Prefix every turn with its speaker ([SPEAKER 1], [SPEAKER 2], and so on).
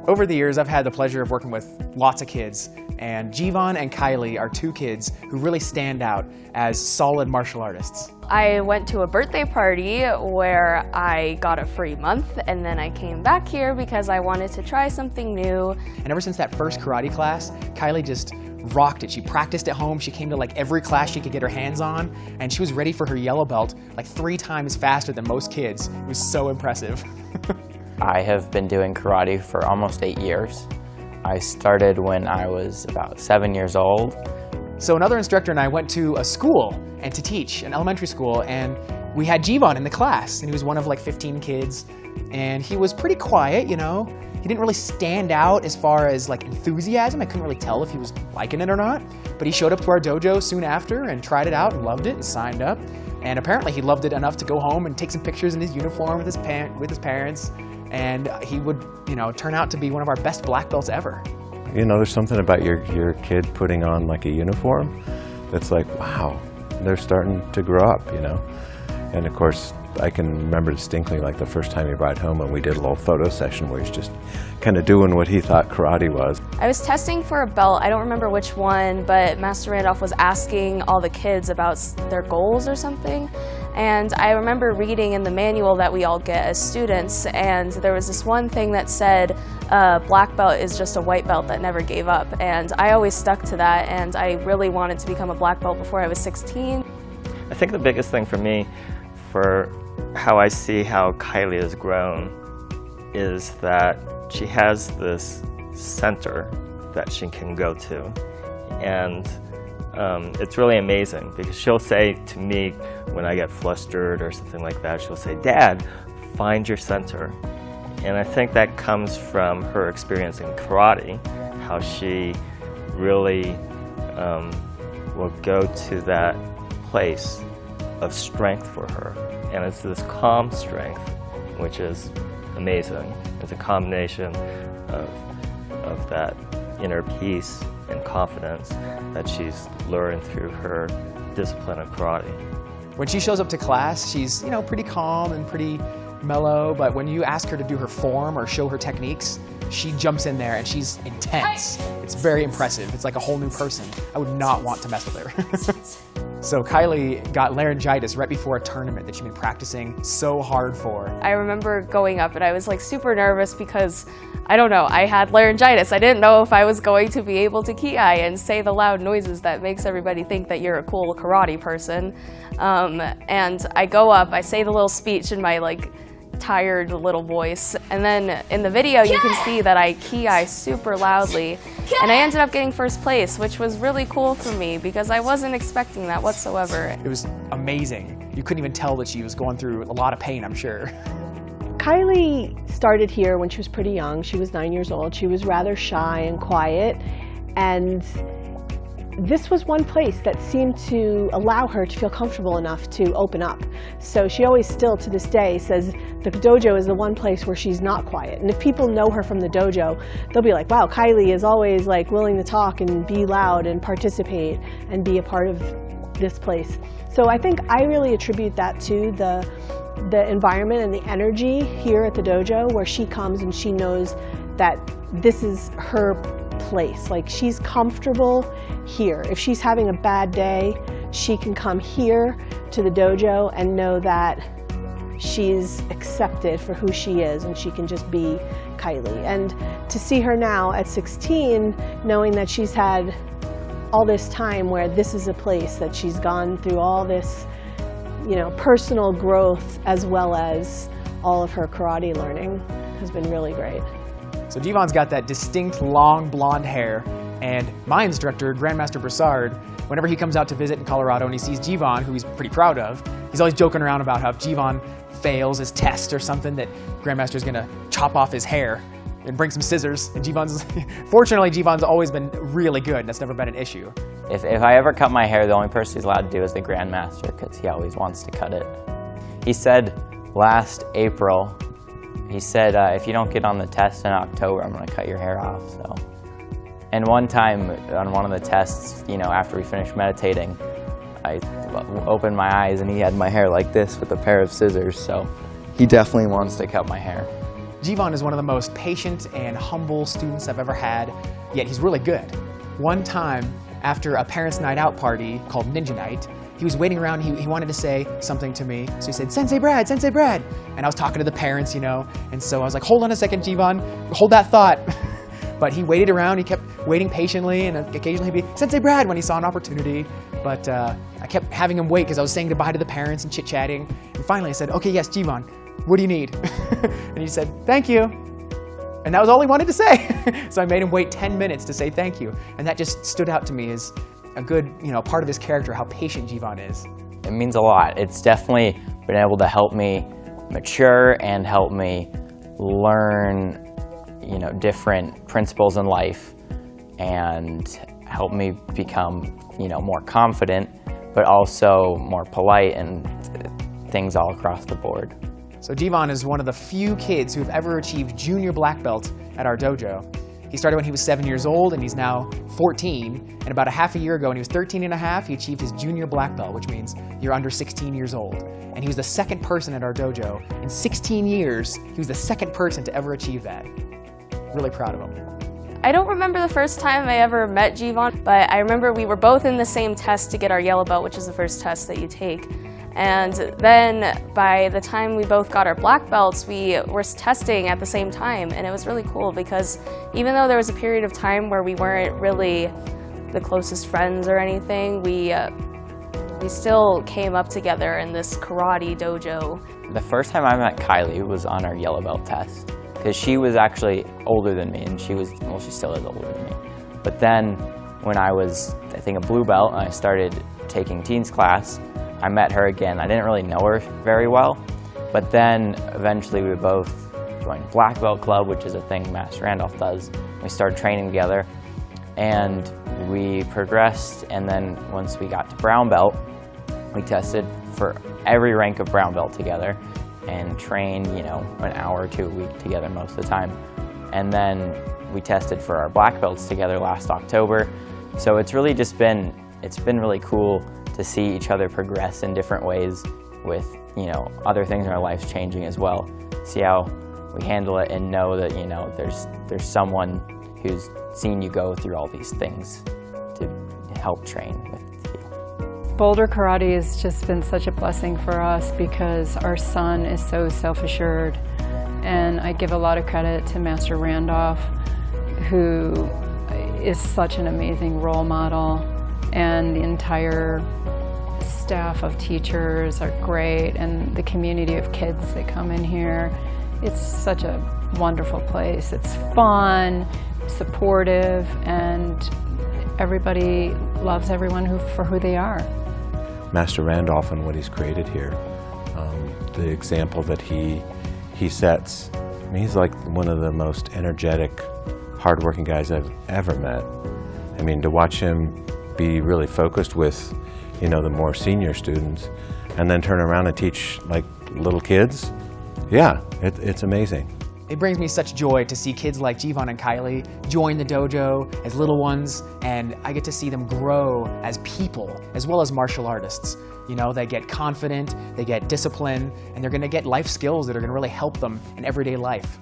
[SPEAKER 1] Over the years, I've had the pleasure of working with lots of kids, and Jivan and Kylie are two kids who really stand out as solid martial artists.
[SPEAKER 2] I went to a birthday party where I got a free month, and then I came back here because I wanted to try something new.
[SPEAKER 1] And ever since that first karate class, Kylie just rocked it. She practiced at home, she came to like every class she could get her hands on, and she was ready for her yellow belt like 3 times faster than most kids. It was so impressive.
[SPEAKER 3] I have been doing karate for almost 8 years. I started when I was about 7 years old.
[SPEAKER 1] So another instructor and I went to a school and to teach, an elementary school, and we had Jivan in the class, and he was one of like 15 kids, and he was pretty quiet, you know. He didn't really stand out as far as like enthusiasm. I couldn't really tell if he was liking it or not, but he showed up to our dojo soon after and tried it out and loved it and signed up. And apparently he loved it enough to go home and take some pictures in his uniform with his parents. And he would, you know, turn out to be one of our best black belts ever.
[SPEAKER 4] You know, there's something about your kid putting on like a uniform that's like, wow, they're starting to grow up, you know. And of course, I can remember distinctly like the first time he brought home and we did a little photo session where he's just kind of doing what he thought karate was.
[SPEAKER 2] I was testing for a belt, I don't remember which one, but Master Randolph was asking all the kids about their goals or something. And I remember reading in the manual that we all get as students, and there was this one thing that said, black belt is just a white belt that never gave up. And I always stuck to that, and I really wanted to become a black belt before I was 16.
[SPEAKER 5] I think the biggest thing for me, for how I see how Kylie has grown, is that she has this center that she can go to. And it's really amazing because she'll say to me when I get flustered or something like that, she'll say, "Dad, find your center." And I think that comes from her experience in karate, how she really will go to that place of strength for her. And it's this calm strength, which is amazing. It's a combination of that inner peace and confidence that she's learned through her discipline of karate.
[SPEAKER 1] When she shows up to class, she's, you know, pretty calm and pretty mellow, but when you ask her to do her form or show her techniques, she jumps in there and she's intense. It's very impressive. It's like a whole new person. I would not want to mess with her. So Kylie got laryngitis right before a tournament that she'd been practicing so hard for.
[SPEAKER 2] I remember going up and I was like super nervous because, I don't know, I had laryngitis. I didn't know if I was going to be able to ki-ai and say the loud noises that makes everybody think that you're a cool karate person. And I go up, I say the little speech in my like tired little voice, and then in the video you can see that I ki-ai super loudly, and I ended up getting first place, which was really cool for me because I wasn't expecting that whatsoever.
[SPEAKER 1] It was amazing. You couldn't even tell that she was going through a lot of pain, I'm sure.
[SPEAKER 6] Kylie started here when she was pretty young. She was 9 years old. She was rather shy and quiet, and this was one place that seemed to allow her to feel comfortable enough to open up. So she always still, to this day, says the dojo is the one place where she's not quiet. And if people know her from the dojo, they'll be like, wow, Kylie is always like willing to talk and be loud and participate and be a part of this place. So I think I really attribute that to the environment and the energy here at the dojo, where she comes and she knows that this is her place. Like, she's comfortable here. If she's having a bad day, she can come here to the dojo and know that she's accepted for who she is and she can just be Kylie. And to see her now at 16, knowing that she's had all this time where this is a place that she's gone through all this, you know, personal growth as well as all of her karate learning, has been really great.
[SPEAKER 1] So Jivan's got that distinct long blonde hair, and my instructor, Grandmaster Broussard, whenever he comes out to visit in Colorado and he sees Jivan, who he's pretty proud of, he's always joking around about how if Jivan fails his test or something, that Grandmaster's gonna chop off his hair and bring some scissors. And fortunately, Jivan's always been really good. That's never been an issue.
[SPEAKER 3] If I ever cut my hair, the only person he's allowed to do is the Grandmaster, because he always wants to cut it. He said last April, he said, if you don't get on the test in October, I'm going to cut your hair off. So, and one time on one of the tests, you know, after we finished meditating, I opened my eyes and he had my hair like this with a pair of scissors. So he definitely wants to cut my hair.
[SPEAKER 1] Jivan is one of the most patient and humble students I've ever had, yet he's really good. One time, after a parents' night out party called Ninja Night, he was waiting around, he wanted to say something to me, so he said, Sensei Brad, Sensei Brad! And I was talking to the parents, you know, and so I was like, hold on a second, Jivan, hold that thought. But he waited around, he kept waiting patiently, and occasionally he'd be, Sensei Brad, when he saw an opportunity. But I kept having him wait because I was saying goodbye to the parents and chit-chatting. And finally I said, okay, yes, Jivan, what do you need? And he said, thank you. And that was all he wanted to say. So I made him wait 10 minutes to say thank you. And that just stood out to me as a good, part of his character, how patient Jivan is.
[SPEAKER 3] It means a lot. It's definitely been able to help me mature and help me learn, different principles in life and help me become, more confident, but also more polite and things all across the board.
[SPEAKER 1] So Jivan is one of the few kids who have ever achieved junior black belt at our dojo. He started when he was 7 years old and he's now 14. And about a half a year ago, when he was 13 and a half, he achieved his junior black belt, which means you're under 16 years old. And he was the second person at our dojo. In 16 years, he was the second person to ever achieve that. Really proud of him.
[SPEAKER 2] I don't remember the first time I ever met Jivan, but I remember we were both in the same test to get our yellow belt, which is the first test that you take. And then by the time we both got our black belts, we were testing at the same time, and it was really cool because even though there was a period of time where we weren't really the closest friends or anything, we still came up together in this karate dojo.
[SPEAKER 3] The first time I met Kylie was on our yellow belt test because she was actually older than me, and she still is older than me. But then when I was, I think, a blue belt and I started taking teens class, I met her again. I didn't really know her very well, but then eventually we both joined Black Belt Club, which is a thing Master Randolph does. We started training together and we progressed, and then once we got to brown belt, we tested for every rank of brown belt together and trained, an hour or two a week together most of the time. And then we tested for our black belts together last October. So it's really just been, it's been really cool to see each other progress in different ways with, other things in our lives changing as well. See how we handle it and know that, there's someone who's seen you go through all these things to help train with you.
[SPEAKER 7] Boulder Karate has just been such a blessing for us because our son is so self-assured, and I give a lot of credit to Master Randolph, who is such an amazing role model, and the entire staff of teachers are great, and the community of kids that come in here. It's such a wonderful place. It's fun, supportive, and everybody loves everyone for who they are.
[SPEAKER 4] Master Randolph and what he's created here, the example that he sets. I mean, he's like one of the most energetic, hardworking guys I've ever met. I mean, to watch him be really focused with, the more senior students, and then turn around and teach like little kids, yeah, it's amazing.
[SPEAKER 1] It brings me such joy to see kids like Jivan and Kylie join the dojo as little ones, and I get to see them grow as people as well as martial artists. They get confident, they get discipline, and they're going to get life skills that are going to really help them in everyday life.